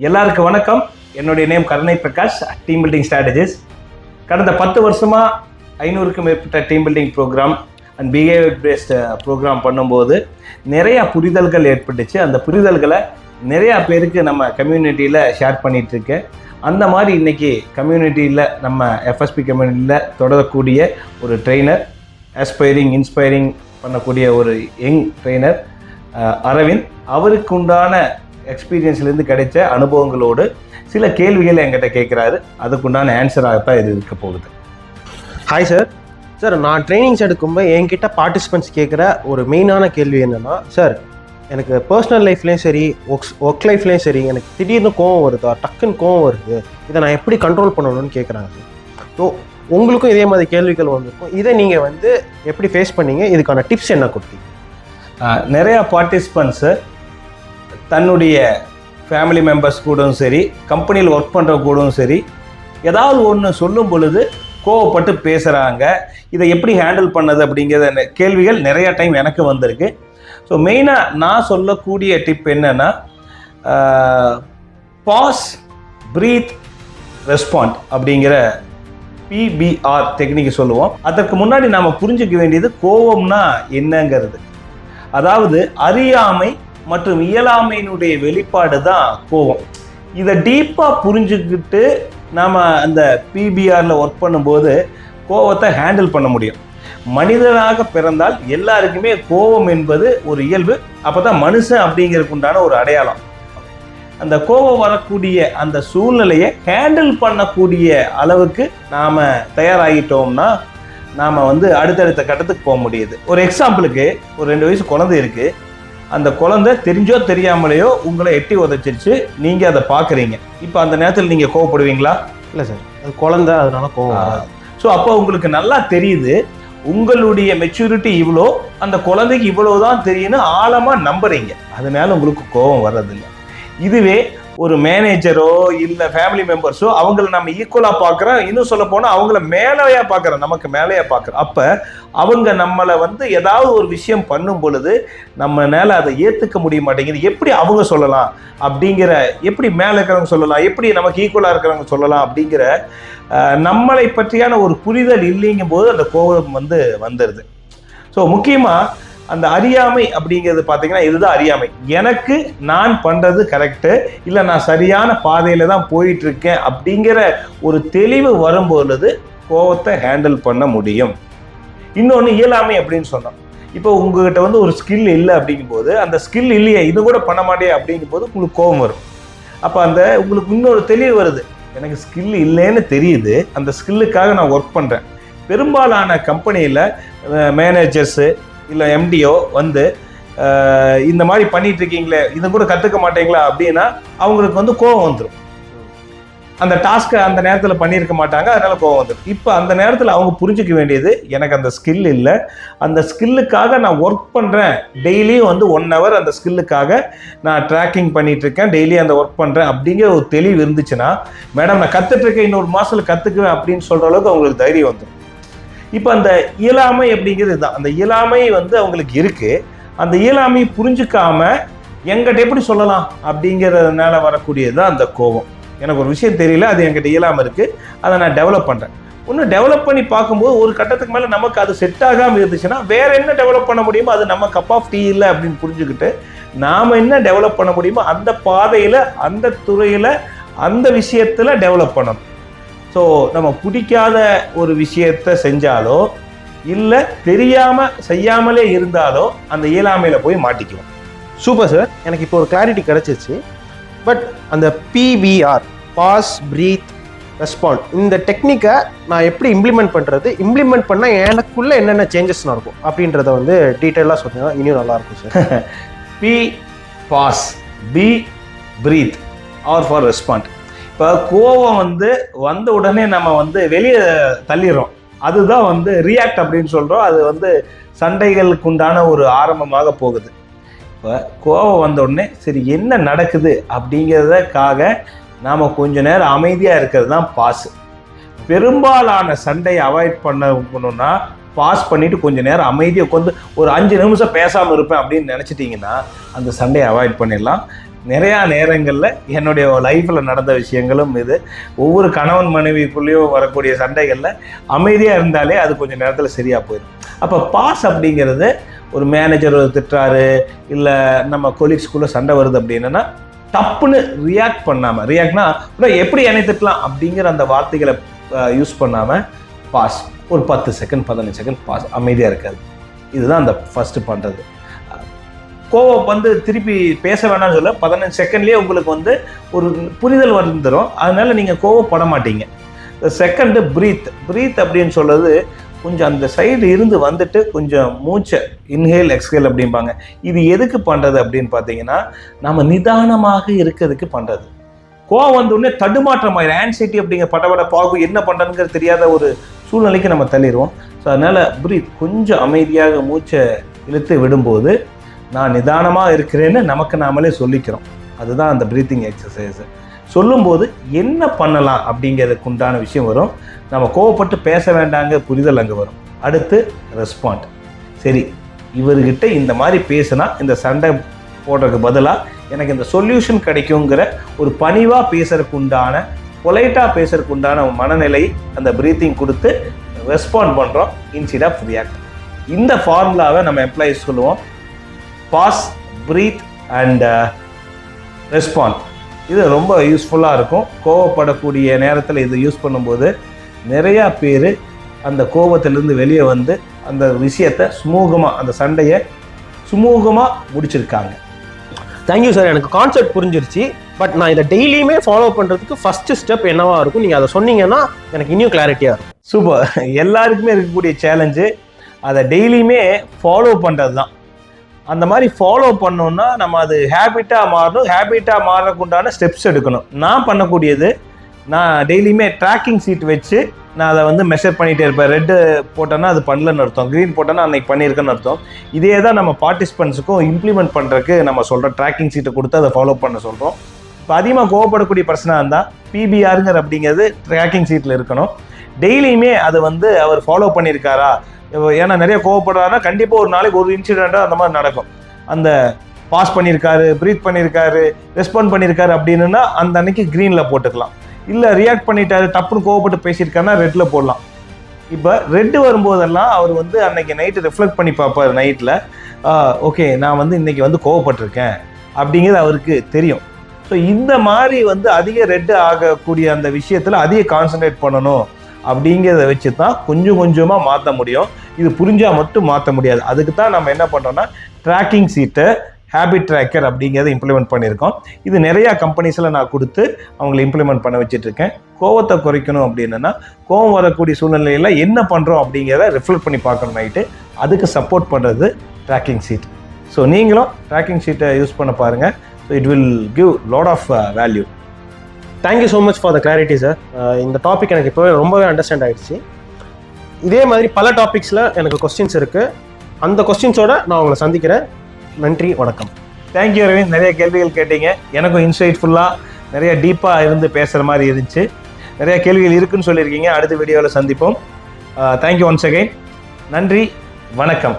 எல்லாருக்கும் வணக்கம். என்னுடைய நேம் கருணை பிரகாஷ், டீம் பில்டிங் ஸ்ட்ராட்டஜிஸ். கடந்த 10 வருஷமாக 500க்கும் மேற்பட்ட team building programme and behaviour based programme பண்ணும்போது நிறையா புரிதல்கள் ஏற்பட்டுச்சு. அந்த புரிதல்களை நிறையா பேருக்கு நம்ம கம்யூனிட்டியில் ஷேர் பண்ணிகிட்ருக்கேன். அந்த மாதிரி இன்றைக்கி கம்யூனிட்டியில் நம்ம எஃப்எஸ்பி கம்யூனிட்டியில் தொடரக்கூடிய ஒரு ட்ரெயினர், இன்ஸ்பைரிங் பண்ணக்கூடிய ஒரு யங் ட்ரெயினர் அரவிந்த். அவருக்கு உண்டான எக்ஸ்பீரியன்ஸ்லேருந்து கிடைச்ச அனுபவங்களோடு சில கேள்விகளை என்கிட்ட கேட்குறாரு. அதுக்குண்டான ஆன்சராகத்தான் இது இருக்க போகுது. ஹாய் சார், நான் ட்ரைனிங்ஸ் எடுக்கும்போது என்கிட்ட பார்ட்டிசிபெண்ட்ஸ் கேட்குற ஒரு மெயினான கேள்வி என்னென்னா, சார் எனக்கு பர்சனல் லைஃப்லேயும் சரி, ஒர்க் லைஃப்லேயும் சரி, எனக்கு திடீர்னு கோவம் வருதா, டக்குன்னு கோவம் வருது, இதை நான் எப்படி கண்ட்ரோல் பண்ணணும்னு கேட்குறாங்க சார். ஸோ உங்களுக்கும் இதே மாதிரி கேள்விகள் வந்திருக்கும். இதை நீங்கள் எப்படி ஃபேஸ் பண்ணீங்க, இதுக்கான டிப்ஸ் என்ன கொடுத்தீங்க? நிறையா பார்ட்டிசிபெண்ட்ஸு தன்னுடைய ஃபேமிலி மெம்பர்ஸ் கூடவும் சரி, கம்பெனியில் ஒர்க் பண்ணுற கூடவும் சரி, ஏதாவது ஒன்று சொல்லும் பொழுது கோவப்பட்டு பேசுகிறாங்க. இதை எப்படி ஹேண்டில் பண்ணது அப்படிங்கிற கேள்விகள் நிறையா டைம் எனக்கு வந்திருக்கு. ஸோ மெயினாக நான் சொல்லக்கூடிய டிப் என்னென்னா, பாஸ், ப்ரீத், ரெஸ்பாண்ட் அப்படிங்கிற PBR டெக்னிக் சொல்லுவோம். அதற்கு முன்னாடி நாம் புரிஞ்சுக்க வேண்டியது கோவம்னா என்னங்கிறது. அதாவது அறியாமை மற்றும் இயலாமையினுடைய வெளிப்பாடு தான் கோவம். இதை டீப்பாக புரிஞ்சுக்கிட்டு நாம் அந்த PBRல ஒர்க் பண்ணும்போது கோவத்தை ஹேண்டில் பண்ண முடியும். மனிதனாக பிறந்தால் எல்லாருக்குமே கோபம் என்பது ஒரு இயல்பு. அப்போ தான் மனுஷன் அப்படிங்கிறதுக்கு உண்டான ஒரு அடையாளம். அந்த கோபம் வரக்கூடிய அந்த சூழ்நிலையை ஹேண்டில் பண்ணக்கூடிய அளவுக்கு நாம் தயாராகிட்டோம்னா நாம் அடுத்தடுத்த கட்டத்துக்கு போக முடியுது. ஒரு எக்ஸாம்பிளுக்கு, ஒரு 2 வயசு குழந்தை இருக்குது. அந்த குழந்தை தெரிஞ்சோ தெரியாமலையோ உங்களை எட்டி உதச்சிருச்சு, நீங்கள் அதை பார்க்குறீங்க. இப்போ அந்த நேரத்தில் நீங்கள் கோவப்படுவீங்களா? இல்லை சார், அது குழந்தை, அதனால கோவம். ஸோ அப்போ உங்களுக்கு நல்லா தெரியுது உங்களுடைய மெச்சூரிட்டி இவ்வளோ, அந்த குழந்தைக்கு இவ்வளோ தான் தெரியும்னு ஆழமாக நம்புறீங்க. அதனால உங்களுக்கு கோபம் வர்றதில்லை. இதுவே ஒரு மேனேஜரோ இல்லை ஃபேமிலி மெம்பர்ஸோ அவங்கள நம்ம ஈக்குவலாக பார்க்குறோம். இன்னும் சொல்ல போனால் அவங்கள மேலேயா பார்க்குறோம், நமக்கு மேலேயா பார்க்குறோம். அப்போ அவங்க நம்மளை ஏதாவது ஒரு விஷயம் பண்ணும் பொழுது நம்மளால அதை ஏற்றுக்க முடிய மாட்டேங்குது. எப்படி அவங்க சொல்லலாம் அப்படிங்கிற, எப்படி மேலே இருக்கிறவங்க சொல்லலாம், எப்படி நமக்கு ஈக்குவலாக இருக்கிறவங்க சொல்லலாம் அப்படிங்கிற நம்மளை பற்றியான ஒரு புரிதல் இல்லைங்கும் போது அந்த கோபம் வந்துடுது. ஸோ முக்கியமாக அந்த அறியாமை அப்படிங்கிறது பார்த்தீங்கன்னா, இதுதான் அறியாமை. எனக்கு நான் பண்ணுறது கரெக்டு, இல்லை நான் சரியான பாதையில் தான் போயிட்டுருக்கேன் அப்படிங்கிற ஒரு தெளிவு வரும்பொழுது கோபத்தை ஹேண்டில் பண்ண முடியும். இன்னொன்று இயலாமை அப்படின்னு சொன்னோம். இப்போ உங்ககிட்ட ஒரு ஸ்கில் இல்லை அப்படிங்கும்போது, அந்த ஸ்கில் இல்லையே, இது கூட பண்ண மாட்டே அப்படிங்கும்போது உங்களுக்கு கோபம் வரும். அப்போ உங்களுக்கு இன்னொரு தெளிவு வருது, எனக்கு ஸ்கில் இல்லைன்னு தெரியுது, அந்த ஸ்கில்லுக்காக நான் ஒர்க் பண்ணுறேன். பெரும்பாலான கம்பெனியில் மேனேஜர்ஸு இல்லை MDO இந்த மாதிரி பண்ணிட்டு இருக்கீங்களே, இதை கூட கற்றுக்க மாட்டீங்களா அப்படின்னா அவங்களுக்கு கோவம் வந்துடும். அந்த டாஸ்க்கை அந்த நேரத்தில் பண்ணியிருக்க மாட்டாங்க, அதனால கோவம் வந்துடும். இப்போ அந்த நேரத்தில் அவங்க புரிஞ்சிக்க வேண்டியது, எனக்கு அந்த ஸ்கில் இல்லை, அந்த ஸ்கில்லுக்காக நான் ஒர்க் பண்ணுறேன். டெய்லியும் 1 hour அந்த ஸ்கில்லுக்காக நான் ட்ராக்கிங் பண்ணிட்டு இருக்கேன், டெய்லி அந்த ஒர்க் பண்ணுறேன் அப்படிங்கிற ஒரு தெளிவு இருந்துச்சுன்னா, மேடம் நான் கற்றுட்ருக்கேன், இன்னொரு மாதத்தில் கற்றுக்குவேன் அப்படின்னு சொல்கிற அளவுக்கு அவங்களுக்கு தைரியம் வந்துடும். இப்போ அந்த இயலாமை அப்படிங்கிறது தான். அந்த இயலாமை அவங்களுக்கு இருக்குது. அந்த இயலாமையை புரிஞ்சுக்காம என்கிட்ட எப்படி சொல்லலாம் அப்படிங்கிறதுனால வரக்கூடியது தான் அந்த கோபம். எனக்கு ஒரு விஷயம் தெரியல, அது என்கிட்ட இயலாமல் இருக்குது, அதை நான் டெவலப் பண்ணுறேன். ஒன்று டெவலப் பண்ணி பார்க்கும்போது ஒரு கட்டத்துக்கு மேலே நமக்கு அது செட் ஆகாமல் இருந்துச்சுன்னா வேறு என்ன டெவலப் பண்ண முடியுமோ, அது நம்ம கப் ஆஃப் டீ இல்லை அப்படின்னு புரிஞ்சுக்கிட்டு நாம் என்ன டெவலப் பண்ண முடியுமோ அந்த பாதையில், அந்த துறையில், அந்த விஷயத்தில் டெவலப் பண்ணணும். ஸோ நம்ம பிடிக்காத ஒரு விஷயத்தை செஞ்சாலோ இல்லை தெரியாமல் செய்யாமலே இருந்தாலோ அந்த இயலாமையில் போய் மாட்டிக்குவோம். சூப்பர் சார், எனக்கு இப்போ ஒரு கிளாரிட்டி கிடச்சிச்சு. பட் அந்த PBR, பாஸ், ப்ரீத், ரெஸ்பாண்ட், இந்த டெக்னிக்கை நான் எப்படி இம்ப்ளிமெண்ட் பண்ணுறது, இம்ப்ளிமெண்ட் பண்ணால் எனக்குள்ளே என்னென்ன சேஞ்சஸ் நடக்கும் அப்படின்றத டீட்டெயிலாக சொன்னீங்கன்னா இன்னும் நல்லாயிருக்கும் sir. P pause, B breath, R for respond. இப்போ கோவம் வந்த உடனே நம்ம வெளியே தள்ளிடுறோம். அதுதான் ரியாக்ட் அப்படின்னு சொல்கிறோம். அது சண்டைகளுக்கு உண்டான ஒரு ஆரம்பமாக போகுது. இப்போ கோவம் வந்த உடனே சரி என்ன நடக்குது அப்படிங்கிறதுக்காக நாம் கொஞ்ச நேரம் அமைதியாக இருக்கிறது தான் பாஸ். பெரும்பாலான சண்டையை அவாய்ட் பண்ணணும்னா பாஸ் பண்ணிவிட்டு கொஞ்சம் நேரம் அமைதியாக ஒரு 5 நிமிஷம் பேசாமல் இருப்பேன் அப்படின்னு நினச்சிட்டிங்கன்னா அந்த சண்டையை அவாய்ட் பண்ணிடலாம். நிறையா நேரங்களில் என்னுடைய லைஃப்பில் நடந்த விஷயங்களும் இது. ஒவ்வொரு கணவன் மனைவிக்குள்ளேயும் வரக்கூடிய சண்டைகளில் அமைதியாக இருந்தாலே அது கொஞ்சம் நேரத்தில் சரியாக போயிடும். அப்போ பாஸ் அப்படிங்கிறது ஒரு மேனேஜர் திட்டுறாரு, இல்லை நம்ம கொலீக்ஸ்குள்ளே சண்டை வருது அப்படின்னா டப்புன்னு ரியாக்ட் பண்ணாமல், ரியாக்ட்னா எப்படி என்னை திட்டலாம் அப்படிங்கிற அந்த வார்த்தைகளை யூஸ் பண்ணாமல் பாஸ், ஒரு 10 செகண்ட் 15 செகண்ட் பாஸ், அமைதியாக இருக்காது. இதுதான் அந்த ஃபஸ்ட்டு பண்ணுறது. கோவம் வந்து திருப்பி பேச வேணாம்னு சொல்ல 15 செகண்ட்லேயே உங்களுக்கு வந்து ஒரு புரிதல் வந்துடும். அதனால நீங்கள் கோவப்பட மாட்டீங்க. செகண்டு ப்ரீத் அப்படின்னு சொல்கிறது கொஞ்சம் அந்த சைடு இருந்து வந்துட்டு கொஞ்சம் மூச்சை இன்ஹேல் எக்ஸ்ஹேல் அப்படிம்பாங்க. இது எதுக்கு பண்ணுறது அப்படின்னு பார்த்தீங்கன்னா, நம்ம நிதானமாக இருக்கிறதுக்கு பண்ணுறது. கோவம் வந்தோடனே தடுமாற்றம் ஆயிடும், ஆன்சைட்டி அப்படிங்கிற படபட பாகு என்ன பண்ணுறதுங்கிறது தெரியாத ஒரு சூழ்நிலைக்கு நம்ம தள்ளிடுவோம். ஸோ அதனால் கொஞ்சம் அமைதியாக மூச்சை இழுத்து விடும்போது நான் நிதானமாக இருக்கிறேன்னு நமக்கு நாமளே சொல்லிக்கிறோம். அதுதான் அந்த ப்ரீத்திங் எக்ஸசைஸு. சொல்லும்போது என்ன பண்ணலாம் அப்படிங்கிறதுக்கு உண்டான விஷயம் வரும். நம்ம கோவப்பட்டு பேச வேண்டாங்க புரிதல் அங்கே வரும். அடுத்து ரெஸ்பாண்ட். சரி, இவர்கிட்ட இந்த மாதிரி பேசினா இந்த சண்டை போடுறதுக்கு பதிலாக எனக்கு இந்த சொல்யூஷன் கிடைக்குங்கிற ஒரு பணிவாக பேசுறதுக்கு உண்டான, பொலைட்டாக பேசுறதுக்கு உண்டான மனநிலை அந்த ப்ரீத்திங் கொடுத்து ரெஸ்பாண்ட் பண்ணுறோம் இன்ஸ்டெட் ஆஃப் ரியாக்ட். இந்த ஃபார்முலாவை நம்ம எம்ப்ளாயிஸ் சொல்லுவோம், பாஸ், ப்ரீத் அண்ட் ரெஸ்பாண்ட். இது ரொம்ப யூஸ்ஃபுல்லாக இருக்கும். கோவப்படக்கூடிய நேரத்தில் இது யூஸ் பண்ணும்போது நிறையா பேர் அந்த கோபத்திலேருந்து வெளியே வந்து அந்த விஷயத்தை சுமூகமாக, அந்த சண்டையை சுமூகமாக முடிச்சிருக்காங்க. தேங்க்யூ சார், எனக்கு கான்செப்ட் புரிஞ்சிருச்சு. பட் நான் இதை டெய்லியுமே ஃபாலோ பண்ணுறதுக்கு ஃபஸ்ட்டு ஸ்டெப் என்னவா இருக்கும், நீங்கள் அதை சொன்னீங்கன்னா எனக்கு இன்னும் கிளாரிட்டியாக இருக்கும். சூப்பர். எல்லாருக்குமே இருக்கக்கூடிய சேலஞ்சு அதை டெய்லியுமே ஃபாலோ பண்ணுறது தான். அந்த மாதிரி ஃபாலோ பண்ணோன்னா நம்ம அது ஹேபிட்டாக மாறணும். ஹேபிட்டாக மாறக்குண்டான ஸ்டெப்ஸ் எடுக்கணும். நான் பண்ணக்கூடியது, நான் டெய்லியுமே ட்ராக்கிங் சீட் வச்சு நான் அதை வந்து மெஷர் பண்ணிகிட்டே இருப்பேன். ரெட்டு போட்டோன்னா அது பண்ணலன்னு அர்த்தம், க்ரீன் போட்டோன்னா அன்றைக்கி பண்ணியிருக்கேன்னு அர்த்தம். இதே தான் நம்ம பார்ட்டிசிபெண்ட்ஸுக்கும் இம்ப்ளிமெண்ட் பண்ணுறதுக்கு நம்ம சொல்கிறோம். ட்ராக்கிங் சீட்டை கொடுத்து அதை ஃபாலோ பண்ண சொல்கிறோம். இப்போ அதிகமாக கோவப்படக்கூடிய பிரச்சனை இருந்தால் பிபிஆருங்கிற அப்படிங்கிறது ட்ராக்கிங் சீட்டில் இருக்கணும். டெய்லியுமே அது வந்து அவர் ஃபாலோ பண்ணியிருக்காரா, ஏன்னா நிறைய கோவப்படுறாருன்னா கண்டிப்பாக ஒரு நாளைக்கு ஒரு இன்சிடெண்ட்டாக அந்த மாதிரி நடக்கும். அந்த பாஸ் பண்ணியிருக்காரு, ப்ரீத் பண்ணியிருக்காரு, ரெஸ்பாண்ட் பண்ணியிருக்காரு அப்படின்னா அந்த அன்னைக்கு க்ரீனில் போட்டுக்கலாம். இல்லை ரியாக்ட் பண்ணிட்டாரு, டப்புன்னு கோவப்பட்டு பேசியிருக்காருன்னா ரெட்டில் போடலாம். இப்போ ரெட்டு வரும்போதெல்லாம் அவர் வந்து அன்னைக்கு நைட்டு ரிஃப்ளெக்ட் பண்ணி பார்ப்பார். நைட்டில் ஓகே நான் வந்து இன்றைக்கி வந்து கோவப்பட்டிருக்கேன் அப்படிங்கிறது அவருக்கு தெரியும். ஸோ இந்த மாதிரி வந்து அதிக ரெட்டு ஆகக்கூடிய அந்த விஷயத்தில் அதிக கான்சன்ட்ரேட் பண்ணணும் அப்படிங்கிறத வச்சு தான் கொஞ்சம் கொஞ்சமாக மாற்ற முடியும். இது புரிஞ்சால் மட்டும் மாற்ற முடியாது. அதுக்கு தான் நம்ம என்ன பண்ணுறோன்னா ட்ராக்கிங் சீட்டை, ஹேபிட் ட்ராக்கர் அப்படிங்கிறத இம்ப்ளிமெண்ட் பண்ணியிருக்கோம். இது நிறையா கம்பெனிஸில் நான் கொடுத்து அவங்களை இம்ப்ளிமெண்ட் பண்ண வச்சுட்ருக்கேன். கோவத்தை குறைக்கணும் அப்படின்னா, கோவம் வரக்கூடிய சூழ்நிலையில் என்ன பண்ணுறோம் அப்படிங்கிறத ரிஃப்ளெக்ட் பண்ணி பார்க்கணும் நைட்டு. அதுக்கு சப்போர்ட் பண்ணுறது ட்ராக்கிங் சீட். ஸோ நீங்களும் ட்ராக்கிங் சீட்டை யூஸ் பண்ண பாருங்கள். So it will give lot of value. Thank you so much for the clarity sir. இந்த டாபிக் எனக்கு இப்போவே ரொம்பவே அண்டர்ஸ்டாண்ட் ஆகிடுச்சு. இதே மாதிரி பல டாபிக்ஸில் எனக்கு கொஸ்டின்ஸ் இருக்குது. அந்த கொஸ்டின்ஸோடு நான் உங்களை சந்திக்கிறேன். நன்றி, வணக்கம். தேங்க்யூ அரவிந்த். நிறைய கேள்விகள் கேட்டீங்க. எனக்கும் இன்சைட்ஃபுல்லாக நிறைய டீப்பாக இருந்து பேசுகிற மாதிரி இருந்துச்சு. நிறைய கேள்விகள் இருக்குன்னு சொல்லியிருக்கீங்க. அடுத்த வீடியோவில் சந்திப்போம். Thank you once again. நன்றி, வணக்கம்.